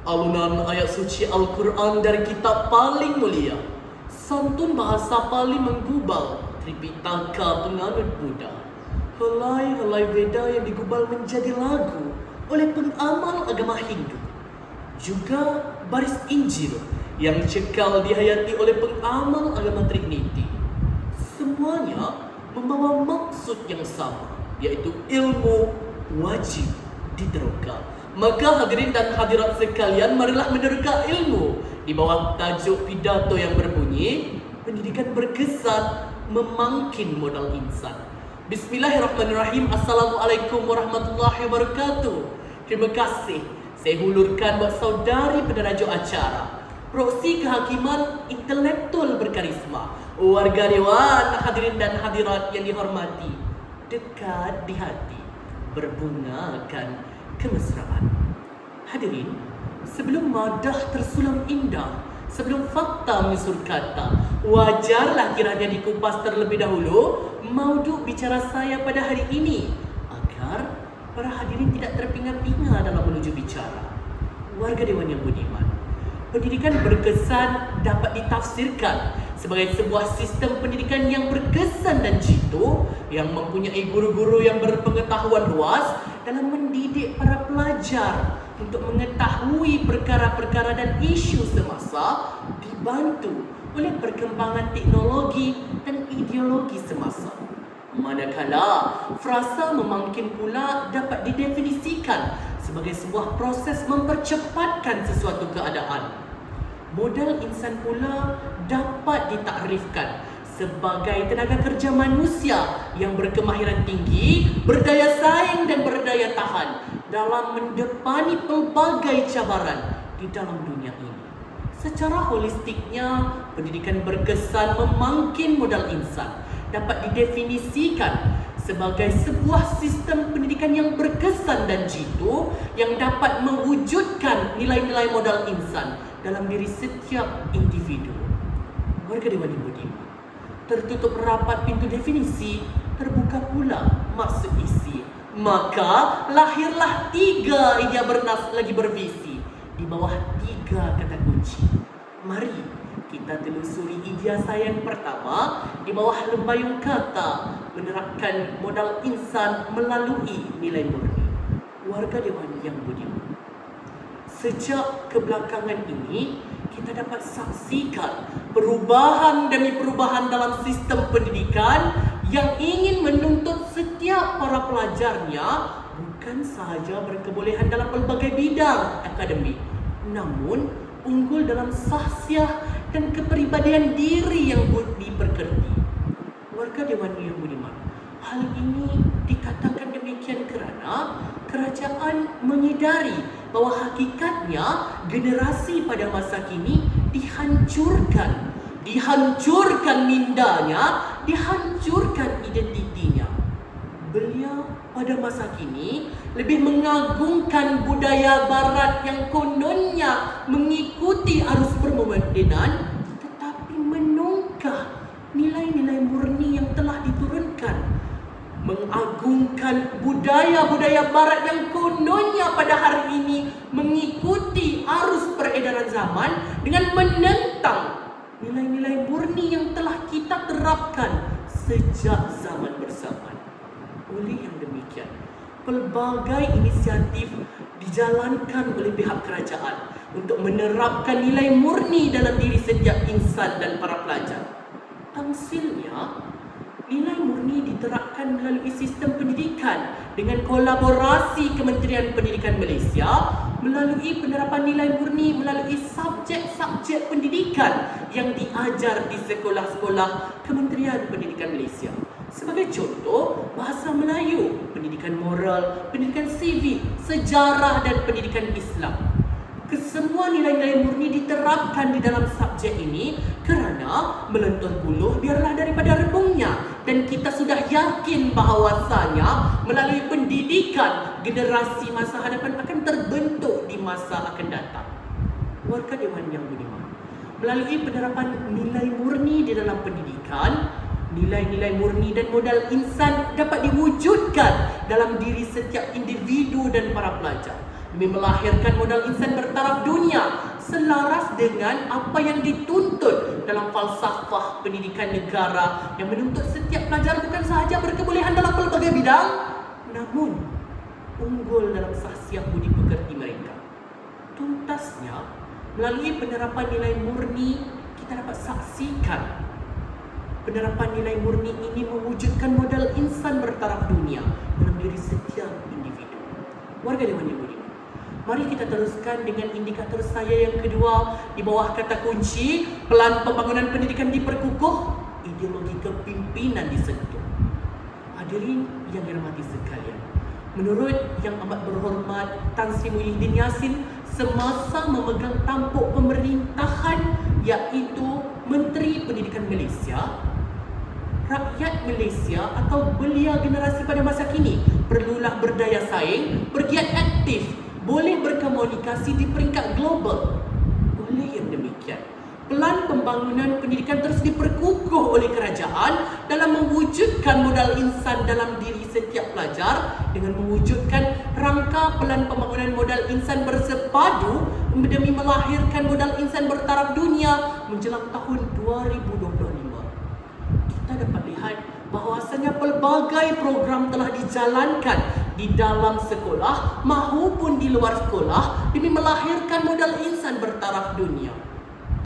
Alunan ayat suci Al-Quran dari kitab paling mulia, santun bahasa paling menggubal, Tripitaka penganut Buddha, helai-helai Veda yang digubal menjadi lagu oleh pengamal agama Hindu, juga baris Injil yang cekal dihayati oleh pengamal agama Trinity. Semuanya membawa maksud yang sama, yaitu ilmu wajib diteroka. Maka hadirin dan hadirat sekalian, marilah meneroka ilmu di bawah tajuk pidato yang berbunyi pendidikan berkesan memangkin modal insan. Bismillahirrahmanirrahim. Assalamualaikum warahmatullahi wabarakatuh. Terima kasih saya hulurkan buat saudari peneraju acara, proksi kehakiman intelektual berkarisma, warga dewan, hadirin dan hadirat yang dihormati, dekat di hati, berbungakan kemesraan. Hadirin, sebelum madah tersulam indah, sebelum fakta menyusul kata, wajarlah kiranya dikupas terlebih dahulu maudhu bicara saya pada hari ini, agar para hadirin tidak terpinga-pinga dalam menuju bicara. Warga dewan yang budiman, pendidikan berkesan dapat ditafsirkan sebagai sebuah sistem pendidikan yang berkesan dan jitu, yang mempunyai guru-guru yang berpengetahuan luas dalam mendidik para pelajar untuk mengetahui perkara-perkara dan isu semasa, dibantu oleh perkembangan teknologi dan ideologi semasa. Manakala frasa memangkin pula dapat didefinisikan sebagai sebuah proses mempercepatkan sesuatu keadaan. Modal insan pula dapat ditakrifkan sebagai tenaga kerja manusia yang berkemahiran tinggi, berdaya saing dan berdaya tahan dalam mendepani pelbagai cabaran di dalam dunia ini. Secara holistiknya, pendidikan berkesan memangkin modal insan dapat didefinisikan sebagai sebuah sistem pendidikan yang berkesan dan jitu yang dapat mewujudkan nilai-nilai modal insan dalam diri setiap individu. Warga dewan yang budiman, tertutup rapat pintu definisi, terbuka pula maksud isi. Maka lahirlah 3 idea bernas lagi bervisi di bawah 3 kata kunci. Mari kita telusuri idea saya yang pertama di bawah lembayung kata menerapkan modal insan melalui nilai murni. Warga dewan yang budiman, sejak kebelakangan ini kita dapat saksikan perubahan demi perubahan dalam sistem pendidikan yang ingin menuntut setiap para pelajarnya bukan sahaja berkebolehan dalam pelbagai bidang akademik, namun unggul dalam sahsiah dan kepribadian diri yang diperkerti. Warga dewan yang budiman, hal ini dikatakan demikian kerana kerajaan menyedari bahawa hakikatnya generasi pada masa kini dihancurkan mindanya, dihancurkan identitinya. Beliau pada masa kini lebih mengagungkan budaya barat yang kononnya mengikuti arus permodernan, tetapi menongkah nilai-nilai murni yang telah diturunkan. Mengagungkan budaya-budaya barat yang kononnya pada hari ini mengikuti arus peredaran zaman dengan menentang nilai-nilai murni yang telah kita terapkan sejak zaman bersamaan. Oleh yang demikian, pelbagai inisiatif dijalankan oleh pihak kerajaan untuk menerapkan nilai murni dalam diri setiap insan dan para pelajar. Hasilnya, nilai murni diterapkan melalui sistem pendidikan dengan kolaborasi Kementerian Pendidikan Malaysia melalui penerapan nilai murni melalui subjek-subjek pendidikan yang diajar di sekolah-sekolah Kementerian Pendidikan Malaysia. Sebagai contoh, bahasa Melayu, pendidikan moral, pendidikan sivik, sejarah dan pendidikan Islam. Kesemua nilai-nilai murni diterapkan di dalam subjek ini kerana melentur buluh biarlah daripada rebungnya, dan kita sudah yakin bahawasanya melalui pendidikan generasi masa hadapan akan terbentuk di masa akan datang. Warga dewan yang budiman, melalui penerapan nilai murni di dalam pendidikan, nilai-nilai murni dan modal insan dapat diwujudkan dalam diri setiap individu dan para pelajar demi melahirkan modal insan bertaraf dunia selaras dengan apa yang dituntut dalam falsafah pendidikan negara yang menuntut setiap pelajar bukan sahaja berkebolehan dalam pelbagai bidang, namun unggul dalam sahsiah budi pekerti mereka. Tuntasnya, melalui penerapan nilai murni, kita dapat saksikan penerapan nilai murni ini mewujudkan modal insan bertaraf dunia dalam diri setiap individu. Warga Dewan yang budiman, mari kita teruskan dengan indikator saya yang kedua di bawah kata kunci pelan pembangunan pendidikan diperkukuh, ideologi kepimpinan disentuh. Hadirin yang dirahmati sekalian, menurut Yang Amat Berhormat Tan Sri Muhyiddin Yassin semasa memegang tampuk pemerintahan, iaitu Menteri Pendidikan Malaysia, rakyat Malaysia atau belia generasi pada masa kini perlulah berdaya saing, bergiat aktif, boleh berkomunikasi di peringkat global. Oleh yang demikian, pelan pembangunan pendidikan terus diperkukuh oleh kerajaan dalam mewujudkan modal insan dalam diri setiap pelajar dengan mewujudkan rangka pelan pembangunan modal insan bersepadu demi melahirkan modal insan bertaraf dunia menjelang tahun 2025. Kita dapat lihat bahawasanya pelbagai program telah dijalankan di dalam sekolah maupun di luar sekolah demi melahirkan modal insan bertaraf dunia.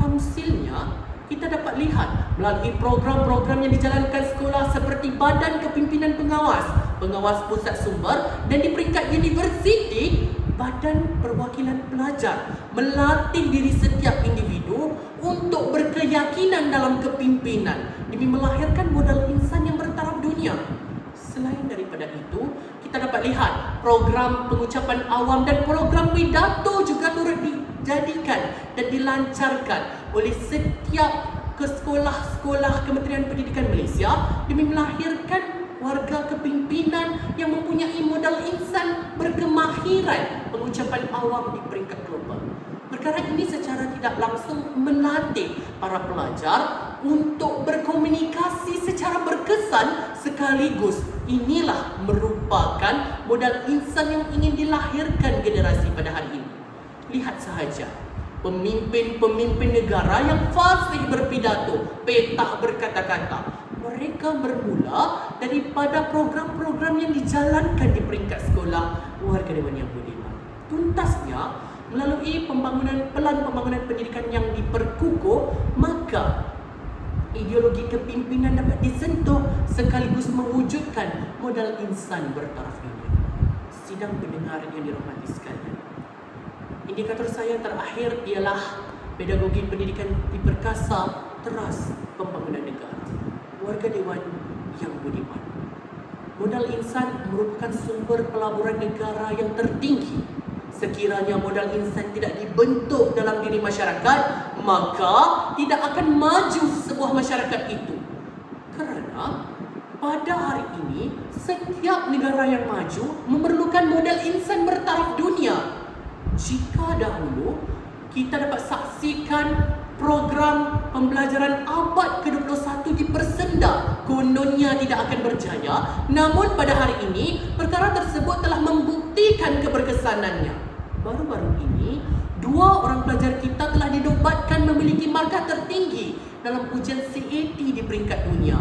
Tamsilnya, kita dapat lihat melalui program-program yang dijalankan sekolah seperti Badan Kepimpinan Pengawas, Pengawas Pusat Sumber, dan di peringkat universiti, Badan Perwakilan Pelajar melatih diri setiap individu untuk berkeyakinan dalam kepimpinan demi melahirkan modal insan yang bertaraf dunia. Selain daripada itu, kita dapat lihat program pengucapan awam dan program pidato juga turut dijadikan dan dilancarkan oleh setiap sekolah-sekolah Kementerian Pendidikan Malaysia demi melahirkan warga kepimpinan yang mempunyai modal insan berkemahiran pengucapan awam di peringkat global. Perkara ini secara tidak langsung melatih para pelajar untuk berkomunikasi secara berkesan sekaligus. Inilah merupakan modal insan yang ingin dilahirkan generasi pada hari ini. Lihat sahaja pemimpin-pemimpin negara yang fasih berpidato, petah berkata-kata. Mereka bermula daripada program-program yang dijalankan di peringkat sekolah. Warga Dewan yang budiman, tuntasnya melalui pelan pembangunan pendidikan yang diperkukuh, maka ideologi kepimpinan dapat disentuh sekaligus mewujudkan modal insan bertaraf dunia. Sidang pendengar yang dirahmati sekalian, indikator saya terakhir ialah pedagogi pendidikan diperkasa teras pembangunan negara. Warga Dewan yang budiman, modal insan merupakan sumber pelaburan negara yang tertinggi. Sekiranya modal insan tidak dibentuk dalam diri masyarakat, maka tidak akan maju sebuah masyarakat itu. Kerana pada hari ini, setiap negara yang maju memerlukan modal insan bertaraf dunia. Jika dahulu kita dapat saksikan program pembelajaran abad ke-21 dipersenda, kononnya tidak akan berjaya, namun pada hari ini perkara tersebut telah membuktikan keberkesanannya. Baru-baru ini, 2 orang pelajar kita telah dinobatkan memiliki markah tertinggi dalam ujian CAT di peringkat dunia.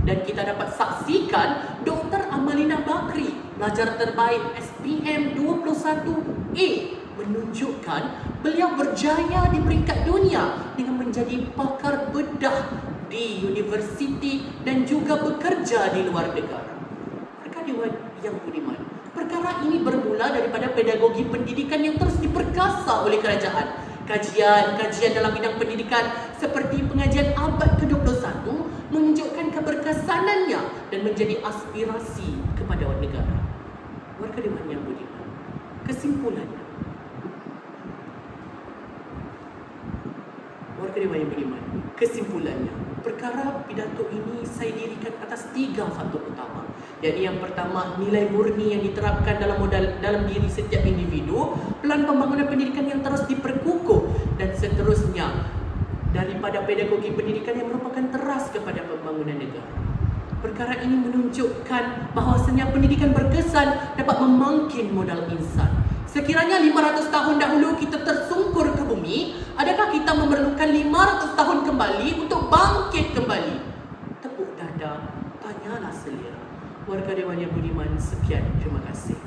Dan kita dapat saksikan Dr. Amalina Bakri, pelajar terbaik SPM 21A, menunjukkan beliau berjaya di peringkat dunia dengan menjadi pakar bedah di universiti dan juga bekerja di luar negara. Warga Dewan yang budiman, perkara ini bermula daripada pedagogi pendidikan yang terus diperkasa oleh kerajaan. Kajian-kajian dalam bidang pendidikan seperti pengajian abad ke-21 menunjukkan keberkesanannya dan menjadi aspirasi kepada negara. Warga Dewan yang budiman, kesimpulannya, warga Dewan yang budiman, kesimpulannya, perkara pidato ini saya dirikan atas 3 faktor utama. Jadi yang pertama, nilai murni yang diterapkan dalam diri setiap individu, pelan pembangunan pendidikan yang terus diperkukuh, dan seterusnya daripada pedagogi pendidikan yang merupakan teras kepada pembangunan negara. Perkara ini menunjukkan bahawasanya pendidikan berkesan dapat memangkin modal insan. Sekiranya 500 tahun dahulu kita tersungkur ke bumi, kita memerlukan 500 tahun kembali untuk bangkit kembali. Tepuk dada, tanyalah selera. Warga Dewan yang budiman, sekian, terima kasih.